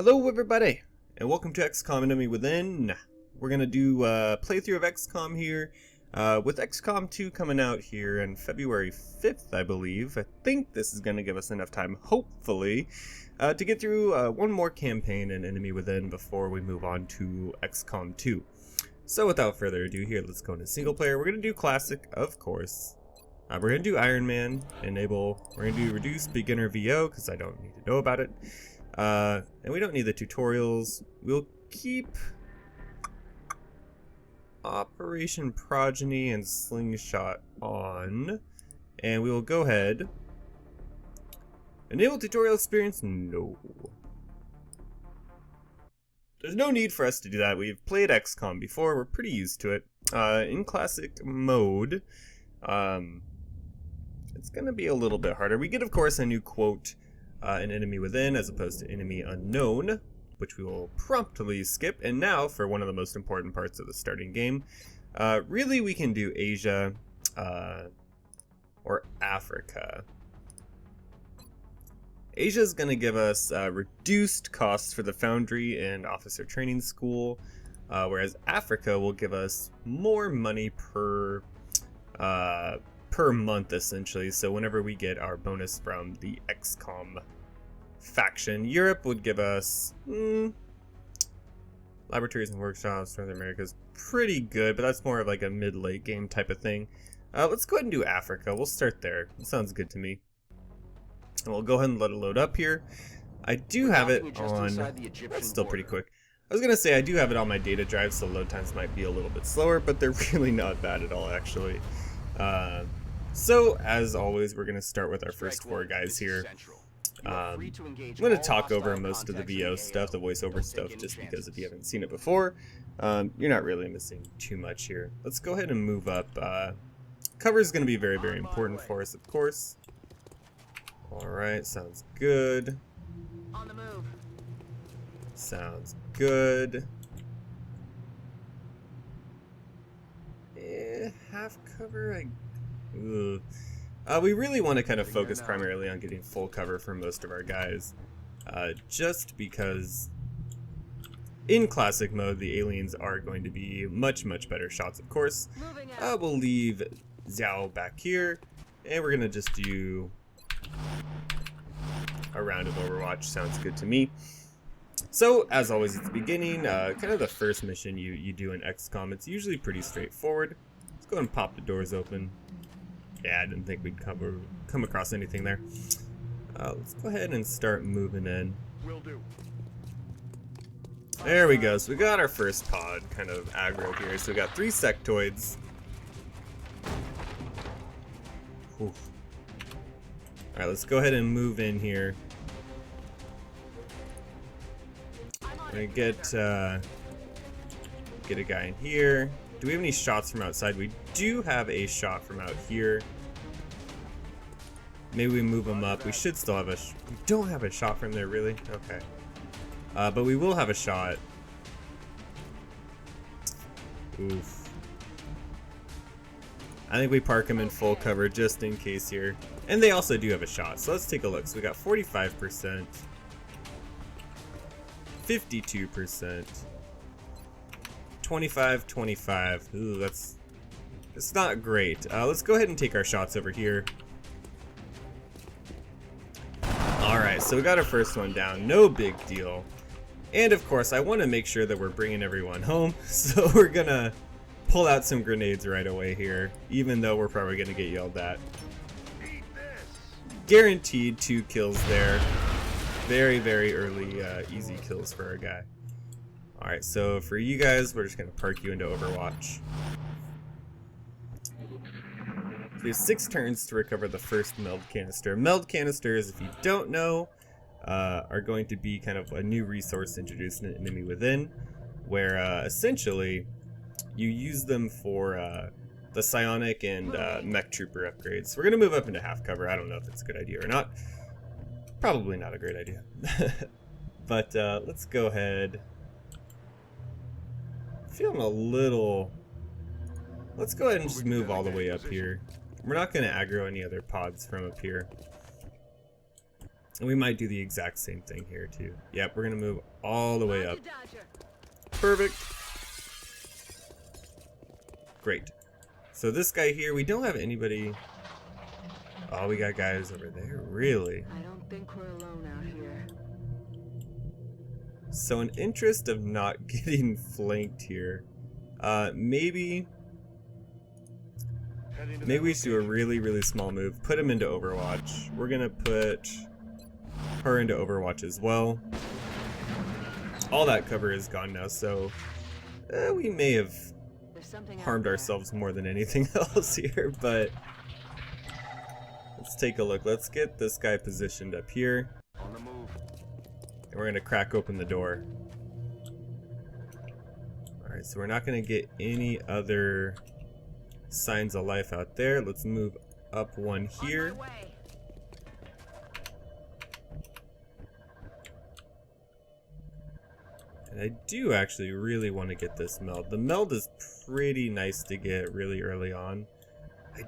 Hello everybody, and welcome to XCOM Enemy Within. We're gonna do a playthrough of XCOM here, with XCOM 2 coming out here on February 5th, I believe. I think this is gonna give us enough time, hopefully, to get through one more campaign in Enemy Within before we move on to XCOM 2. So without further ado here, let's go into single player. We're gonna do classic, of course. We're gonna do Ironman, enable. We're gonna do reduce beginner VO, because I don't need to know about it. And we don't need the tutorials. We'll keep Operation Progeny and Slingshot on. And we will go ahead. Enable tutorial experience? No. There's no need for us to do that. We've played XCOM before. We're pretty used to it. In classic mode, it's going to be a little bit harder. We get, of course, a new quote. An enemy within as opposed to enemy unknown, which we will promptly skip. And now for one of the most important parts of the starting game. Really we can do Asia or Africa. Asia is going to give us reduced costs for the foundry and officer training school, whereas Africa will give us more money per month, essentially. So whenever we get our bonus from the XCOM faction, Europe would give us laboratories and workshops. North America's pretty good, but that's more of like a mid-late game type of thing. Let's go ahead and do Africa. We'll start there. It sounds good to me. And we'll go ahead and let it load up here. I do have it on. That's still pretty quick. I was gonna say I do have it on my data drive, so load times might be a little bit slower, but they're really not bad at all, actually. So, as always, we're going to start with our first four guys here. I'm going to talk over most of the VO stuff, the voiceover stuff, just because if you haven't seen it before, you're not really missing too much here. Let's go ahead and move up. Cover is going to be very, very important for us, of course. Alright, sounds good. On the move. Sounds good. Half cover, we really want to kind of focus primarily on getting full cover for most of our guys, just because in classic mode the aliens are going to be much better shots, of course. We'll leave Xiao back here, and we're gonna just do a round of Overwatch. Sounds good to me. So, as always at the beginning, kind of the first mission you do in XCOM, it's usually pretty straightforward. Let's go and pop the doors open. Yeah, I didn't think we'd come across anything there. Let's go ahead and start moving in. Will do. There we go. So we got our first pod kind of aggro here. So we got 3 sectoids. Oof. Alright, let's go ahead and move in here. We're gonna get a guy in here. Do we have any shots from outside? We do have a shot from out here. Maybe we move him up. We should still have we don't have a shot from there, really? Okay. But we will have a shot. Oof. I think we park him in full cover just in case here. And they also do have a shot. So let's take a look. So we got 45%. 52%. 25. Ooh, that's not great. Let's go ahead and take our shots over here. Alright, so we got our first one down. No big deal. And of course, I want to make sure that we're bringing everyone home. So we're gonna pull out some grenades right away here, even though we're probably gonna get yelled at. Guaranteed 2 kills there. Very early, easy kills for our guy. Alright, so for you guys, we're just going to park you into Overwatch. So we have 6 turns to recover the first meld canister. Meld canisters, if you don't know, are going to be kind of a new resource introduced in Enemy Within, where essentially you use them for the psionic and mech trooper upgrades. So we're going to move up into half cover. I don't know if it's a good idea or not. Probably not a great idea. But let's go ahead. Feeling a little. Let's go ahead and just move all the way up here. We're not going to aggro any other pods from up here. And we might do the exact same thing here too. Yep, we're gonna move all the way up. Perfect. Great. So this guy here, we don't have anybody. Oh, we got guys over there. Really? I don't think we're alone out here. So in interest of not getting flanked here, maybe we should do a really small move. Put him into Overwatch. We're gonna put her into Overwatch as well. All that cover is gone now, so we may have harmed ourselves more than anything else here, but let's take a look. Let's get this guy positioned up here. On the move. And we're gonna crack open the door. Alright, so we're not gonna get any other signs of life out there. Let's move up one here. And I do actually really want to get this meld. The meld is pretty nice to get really early on. I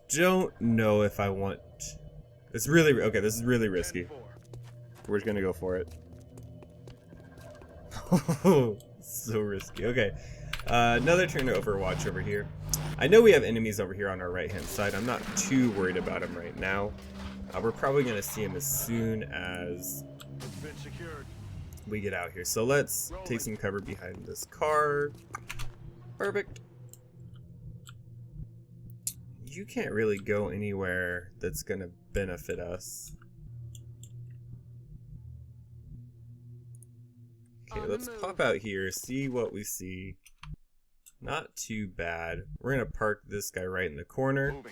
don't know if I want... It's really... Okay, this is really risky. We're just gonna go for it. So risky. Okay. Another turn to Overwatch over here. I know we have enemies over here on our right hand side. I'm not too worried about them right now. We're probably gonna see them as soon as we get out here. So let's take some cover behind this car. Perfect. You can't really go anywhere that's gonna benefit us. Okay, let's pop out here, see what we see. Not too bad. We're gonna park this guy right in the corner.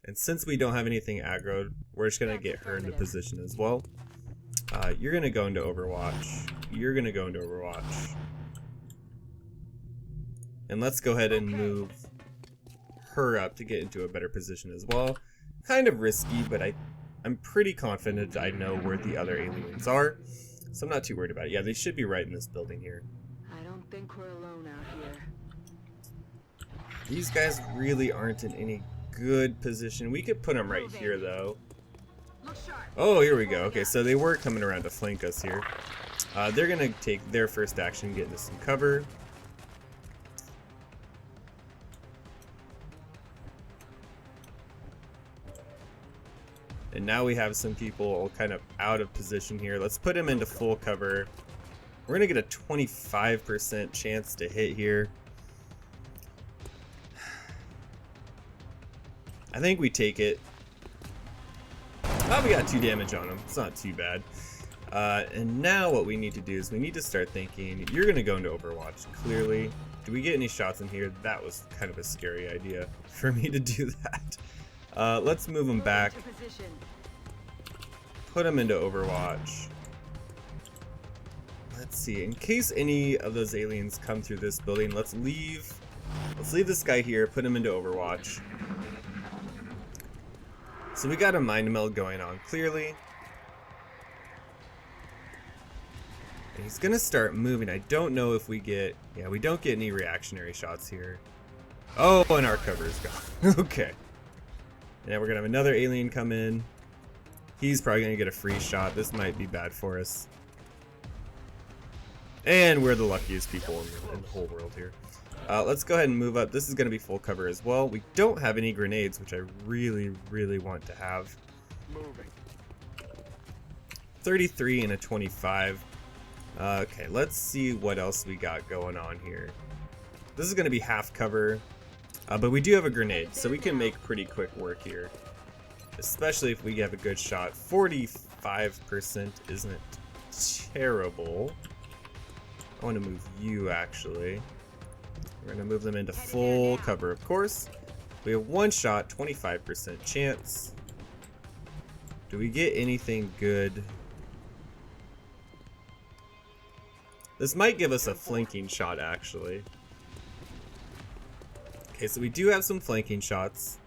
And since we don't have anything aggroed, we're just gonna get her into position as well. You're gonna go into Overwatch. You're gonna go into Overwatch. And let's go ahead and move her up to get into a better position as well. Kind of risky, but I'm pretty confident I know where the other aliens are. So I'm not too worried about it. Yeah, they should be right in this building here. I don't think we're alone out here. These guys really aren't in any good position. We could put them right here though. Oh, here we go. Okay, so they were coming around to flank us here. They're gonna take their first action, get into some cover. And now we have some people kind of out of position here. Let's put him into full cover. We're gonna get a 25% chance to hit here. I think we take it. Oh, we got 2 damage on him. It's not too bad. And now what we need to do is we need to start thinking, you're gonna go into Overwatch, clearly. Do we get any shots in here? That was kind of a scary idea for me to do that. Let's move him back. Put him into Overwatch. Let's see. In case any of those aliens come through this building, let's leave this guy here. Put him into Overwatch. So we got a mind meld going on clearly. And he's gonna start moving. I don't know if we get... Yeah, we don't get any reactionary shots here. Oh, and our cover is gone. Okay. And we're gonna have another alien come in. He's probably gonna get a free shot. This might be bad for us. And we're the luckiest people in the whole world here. Let's go ahead and move up. This is gonna be full cover as well. We don't have any grenades, which I really want to have. 33 and a 25. Okay, let's see what else we got going on here. This is gonna be half cover. But we do have a grenade, so we can make pretty quick work here. Especially if we have a good shot. 45% isn't terrible. I want to move you, actually. We're going to move them into full cover, of course. We have 1 shot, 25% chance. Do we get anything good? This might give us a flanking shot, actually. Okay, so we do have some flanking shots.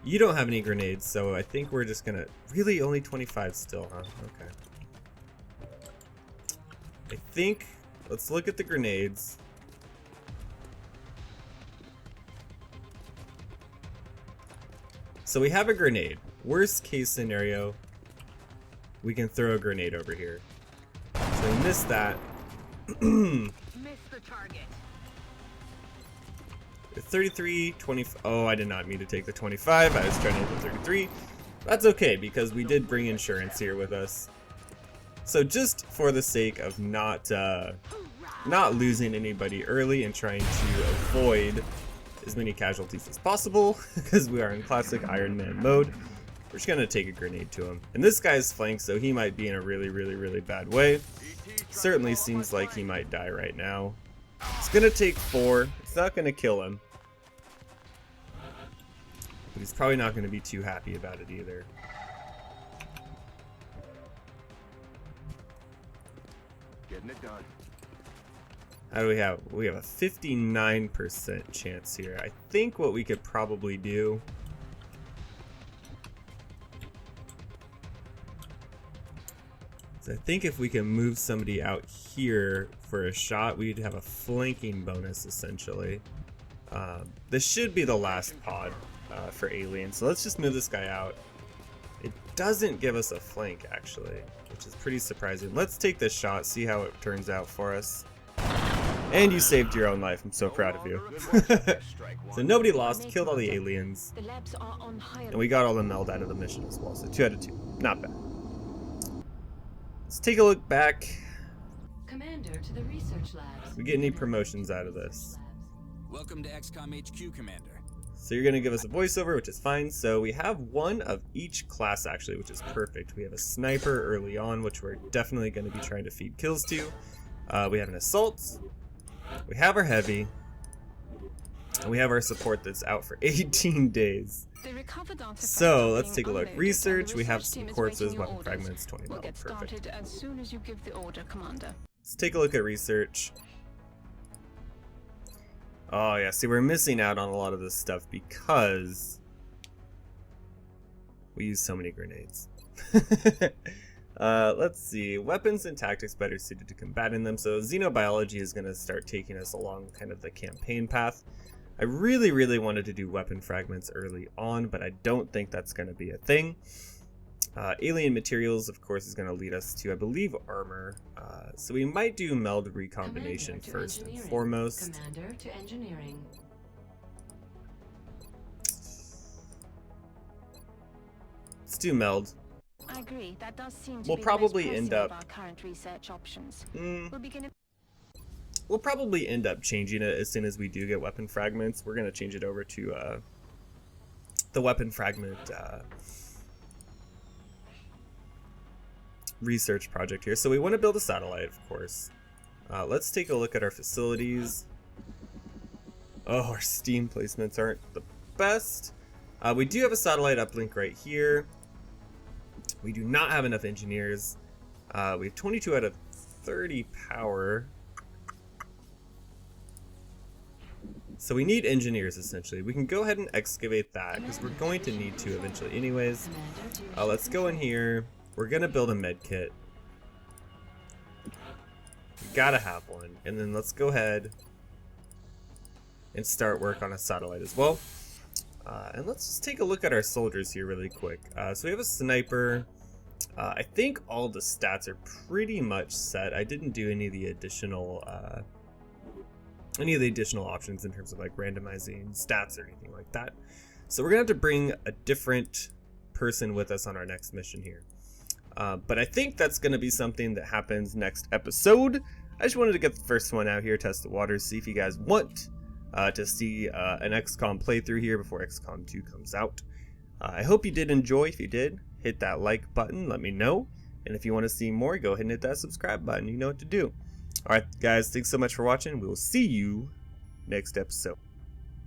You don't have any grenades, so I think we're just gonna... Really, only 25 still, huh? Okay. I think... Let's look at the grenades. So we have a grenade. Worst case scenario, we can throw a grenade over here. So we missed that. Miss the target. 33, 20. Oh, I did not mean to take the 25. I was trying to hit the 33. That's okay because we did bring insurance here with us. So just for the sake of not losing anybody early and trying to avoid as many casualties as possible, because we are in classic Ironman mode, we're just gonna take a grenade to him. And this guy's flanked, so he might be in a really bad way. Certainly seems like he might die right now. It's gonna take 4. It's not gonna kill him. But he's probably not gonna be too happy about it either. Getting it done. How do we have? We have a 59% chance here. I think what we could probably do is I think if we can move somebody out here for a shot, we'd have a flanking bonus essentially. This should be the last pod for alien. So let's just move this guy out. It doesn't give us a flank actually, which is pretty surprising. Let's take this shot, see how it turns out for us. And you saved your own life. I'm so proud of you. So nobody lost, killed all the aliens, The labs are on higher. and we got all the meld out of the mission as well. So 2 out of 2, not bad. Let's take a look back. Commander to the research labs. We get any promotions out of this? Welcome to XCOM HQ, Commander. So you're gonna give us a voiceover, which is fine. So we have one of each class actually, which is perfect. We have a sniper early on, which we're definitely gonna be trying to feed kills to. We have an assault. We have our heavy. And we have our support that's out for 18 days. The recovered artifacts So are let's being take a look. unloaded, and Research, the we have research some team is corpses, waiting your weapon orders. fragments, 20 We'll mil. get Perfect. started as soon as you give the order, Commander. Let's take a look at research. Oh yeah, see, we're missing out on a lot of this stuff because we use so many grenades. Let's see, weapons and tactics better suited to combating them. So xenobiology is going to start taking us along kind of the campaign path. I really wanted to do weapon fragments early on, but I don't think that's going to be a thing. Alien materials, of course, is going to lead us to, I believe, armor. So we might do meld recombination Commander to first and engineering. foremost. Commander to engineering. Let's do meld. I agree. That does seem to We'll be probably the most end pressing up- of our current research options. Mm, We'll we'll probably end up changing it as soon as we do get weapon fragments. We're going to change it over to the weapon fragment research project here. So we want to build a satellite, of course. Let's take a look at our facilities. Oh, our Steam placements aren't the best. We do have a satellite uplink right here. We do not have enough engineers. We have 22 out of 30 power. So we need engineers essentially. We can go ahead and excavate that because we're going to need to eventually anyways. Commander to Let's go in here. We're gonna build a med kit. We gotta have one. And then let's go ahead and start work on a satellite as well. And let's just take a look at our soldiers here really quick. So we have a sniper. I think all the stats are pretty much set. I didn't do any of the additional options in terms of like randomizing stats or anything like that. So we're gonna have to bring a different person with us on our next mission here. But I think that's gonna be something that happens next episode. I just wanted to get the first one out here, test the waters, see if you guys want to see an XCOM playthrough here before XCOM 2 comes out. I hope you did enjoy. If you did, hit that like button, let me know. And if you want to see more, go ahead and hit that subscribe button. You know what to do. Alright guys, thanks so much for watching. We will see you next episode.